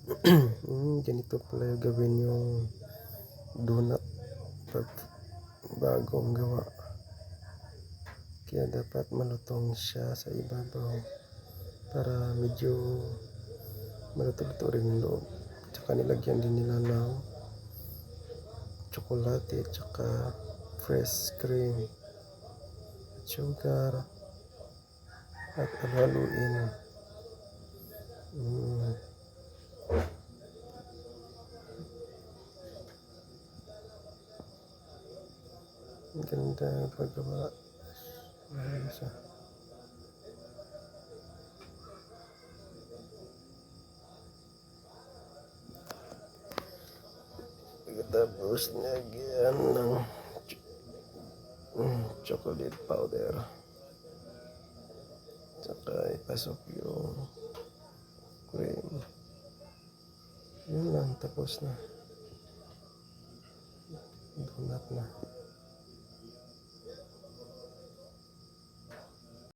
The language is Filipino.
Ganito pala yung gawin yung donut pag bagong gawa. Kaya dapat malutong siya sa ibabaw para medyo malutong-luto rin yung loob. Tsaka nilagyan din nila ng tsokolate tsaka fresh cream at sugar at haluin. Ang ganda ng paggawa. Ayos ah. Tapos nagyan ng chocolate powder. Tsaka ipasok yung cream. Yun lang, tapos na. Donut na.